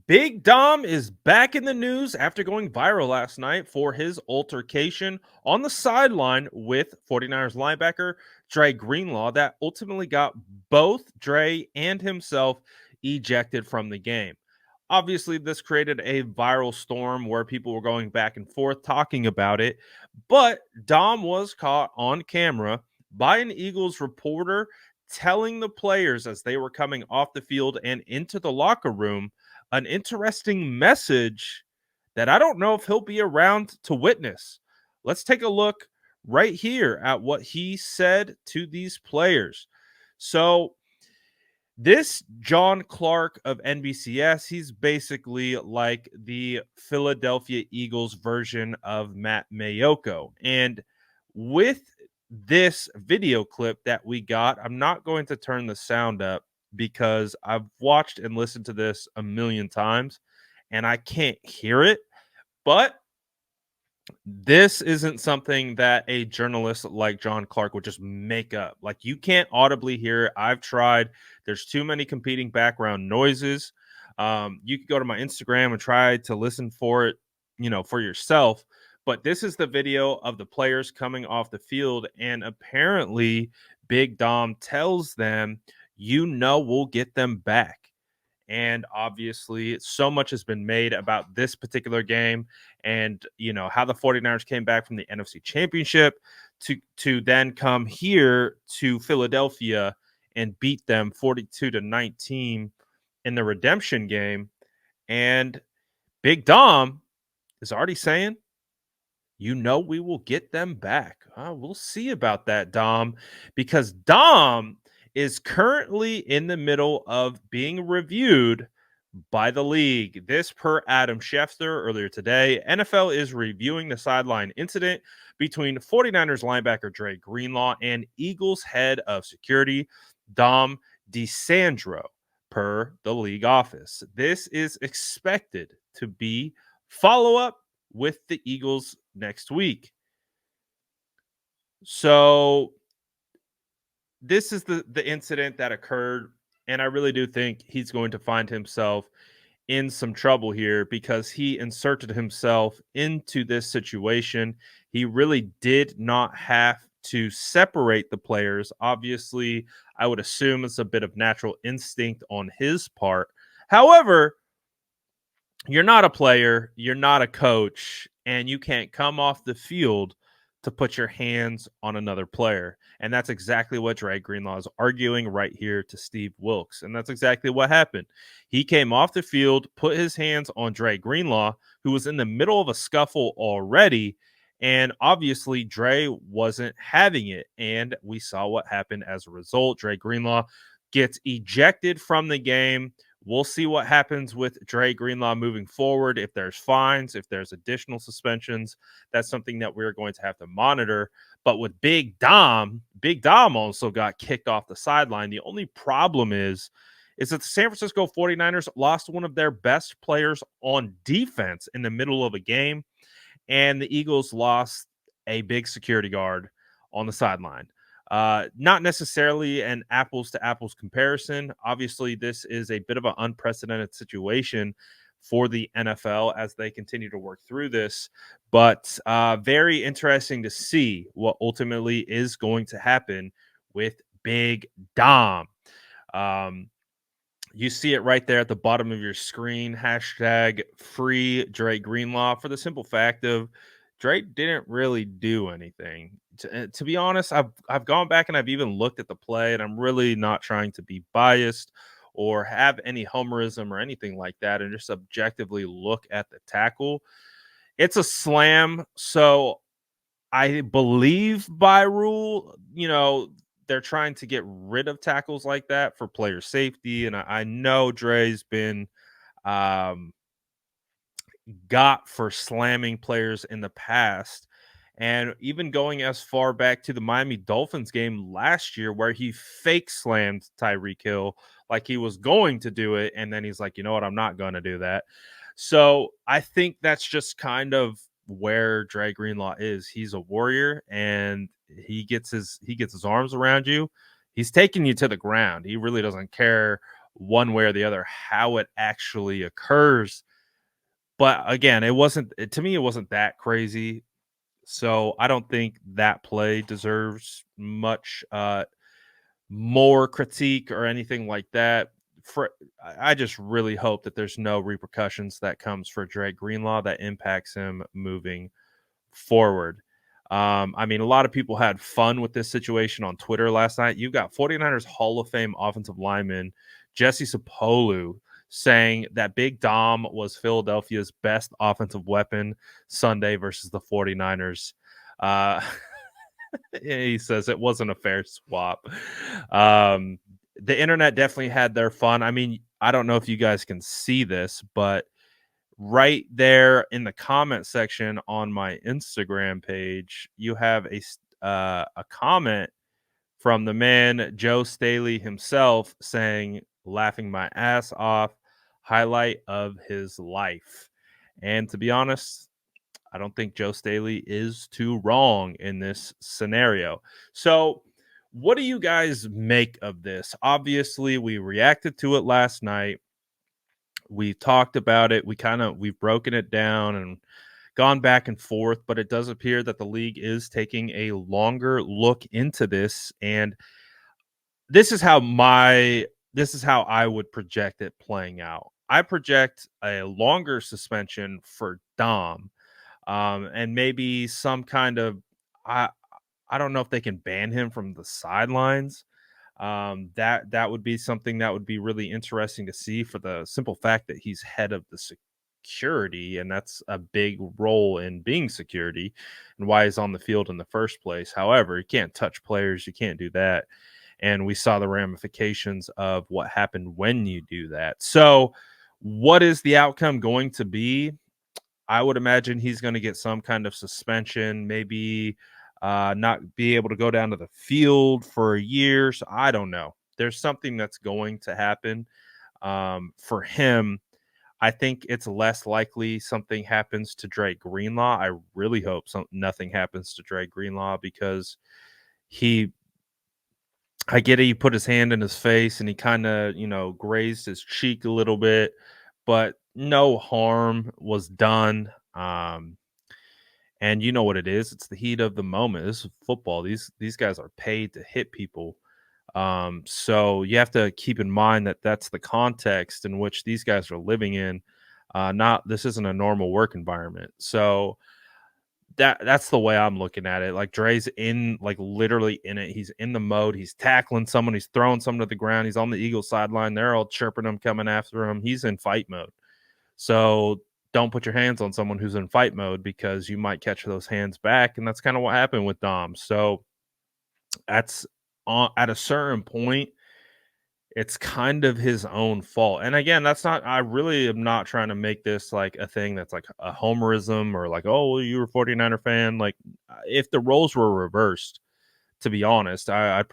Big Dom is back in the news after going viral last night for his altercation on the sideline with 49ers linebacker Dre Greenlaw that ultimately got both Dre and himself ejected from the game. Obviously, this created a viral storm where people were going back and forth talking about it, but Dom was caught on camera by an Eagles reporter telling the players as they were coming off the field and into the locker room an interesting message that I don't know if he'll be around to witness. Let's take a look right here at what he said to these players. So, this John Clark of NBCS, he's basically like the Philadelphia Eagles version of Matt Mayoko. And with this video clip that we got, I'm not going to turn the sound up because I've watched and listened to this a million times and I can't hear it. But this isn't something that a journalist like John Clark would just make up. Like, you can't audibly hear it. I've tried. There's too many competing background noises. You could go to my Instagram and try to listen for it, for yourself. But this is the video of the players coming off the field, and apparently, Big Dom tells them, we'll get them back. And obviously, so much has been made about this particular game and, how the 49ers came back from the NFC Championship to then come here to Philadelphia and beat them 42-19 in the redemption game. And Big Dom is already saying, we will get them back. We'll see about that, Dom, because Dom is currently in the middle of being reviewed by the league. This per Adam Schefter earlier today. NFL is reviewing the sideline incident between 49ers linebacker Dre Greenlaw and Eagles head of security Dom DeSandro per the league office. This is expected to be follow-up with the Eagles next week. So this is the incident that occurred, and I really do think he's going to find himself in some trouble here because he inserted himself into this situation. He really did not have to separate the players. Obviously, I would assume it's a bit of natural instinct on his part. However, you're not a player, you're not a coach, and you can't come off the field to put your hands on another player. And that's exactly what Dre Greenlaw is arguing right here to Steve Wilks. And that's exactly what happened. He came off the field, put his hands on Dre Greenlaw, who was in the middle of a scuffle already. And obviously, Dre wasn't having it. And we saw what happened as a result. Dre Greenlaw gets ejected from the game. We'll see what happens with Dre Greenlaw moving forward. If there's fines, if there's additional suspensions, that's something that we're going to have to monitor. But with Big Dom also got kicked off the sideline. The only problem is that the San Francisco 49ers lost one of their best players on defense in the middle of a game, and the Eagles lost a big security guard on the sideline. Not necessarily an apples to apples comparison. Obviously, this is a bit of an unprecedented situation for the NFL as they continue to work through this, but very interesting to see what ultimately is going to happen with Big Dom. You see it right there at the bottom of your screen. Hashtag free Dre Greenlaw, for the simple fact of Dre didn't really do anything. To be honest, I've gone back and I've even looked at the play, and I'm really not trying to be biased or have any homerism or anything like that, and just objectively look at the tackle. It's a slam, so I believe by rule, they're trying to get rid of tackles like that for player safety. And I know Dre's been um, got for slamming players in the past. And even going as far back to the Miami Dolphins game last year, where he fake slammed Tyreek Hill like he was going to do it. And then he's like, you know what? I'm not going to do that. So I think that's just kind of where Dre Greenlaw is. He's a warrior, and he gets his arms around you. He's taking you to the ground. He really doesn't care one way or the other how it actually occurs. But again, to me, it wasn't that crazy. So I don't think that play deserves much more critique or anything like that. For I just really hope that there's no repercussions that comes for Drake Greenlaw that impacts him moving forward. I mean, a lot of people had fun with this situation on Twitter last night. You got 49ers Hall of Fame offensive lineman Jesse Sapolu saying that Big Dom was Philadelphia's best offensive weapon Sunday versus the 49ers. Uh, he says it wasn't a fair swap. Um, the internet definitely had their fun. I mean, I don't know if you guys can see this, but right there in the comment section on my Instagram page, you have a comment from the man Joe Staley himself saying, "Laughing my ass off, highlight of his life." And to be honest, I don't think Joe Staley is too wrong in this scenario. So, what do you guys make of this? Obviously, we reacted to it last night. We talked about it. We've broken it down and gone back and forth, but it does appear that the league is taking a longer look into this. And this is how my this is how I would project it playing out. I project a longer suspension for Dom, and maybe some kind of I I don't know if they can ban him from the sidelines. That would be something that would be really interesting to see for the simple fact that he's head of the security, and that's a big role in being security and why he's on the field in the first place. However, you can't touch players, you can't do that. And we saw the ramifications of what happened when you do that. So, what is the outcome going to be? I would imagine he's going to get some kind of suspension, maybe not be able to go down to the field for a year. So I don't know. There's something that's going to happen for him. I think it's less likely something happens to Drake Greenlaw. I really hope nothing happens to Drake Greenlaw because he, I get it. He put his hand in his face and he kind of, grazed his cheek a little bit, but no harm was done. And you know what it is. It's the heat of the moment. This is football. These guys are paid to hit people. So you have to keep in mind that that's the context in which these guys are living in. Not this isn't a normal work environment. So that's the way I'm looking at it. Like Dre's in, like literally in it. He's in the mode. He's tackling someone. He's throwing someone to the ground. He's on the Eagles sideline. They're all chirping him, coming after him. He's in fight mode. So don't put your hands on someone who's in fight mode because you might catch those hands back. And that's kind of what happened with Dom. So that's at a certain point, it's kind of his own fault. And again, I really am not trying to make this like a thing that's like a homerism or like, oh, well, you were a 49er fan. Like, if the roles were reversed, to be honest, I'd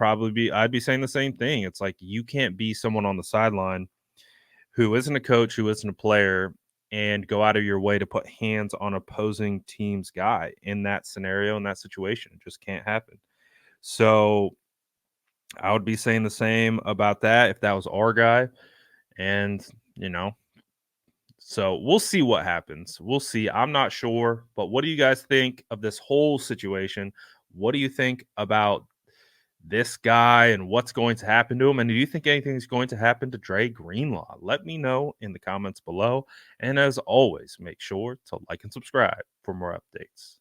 be saying the same thing. It's like you can't be someone on the sideline who isn't a coach, who isn't a player, and go out of your way to put hands on opposing team's guy in that scenario, in that situation. It just can't happen. So I would be saying the same about that if that was our guy. And, you know, so we'll see what happens. We'll see. I'm not sure. But what do you guys think of this whole situation? What do you think about this guy and what's going to happen to him? And do you think anything's going to happen to Dre Greenlaw? Let me know in the comments below. And as always, make sure to like and subscribe for more updates.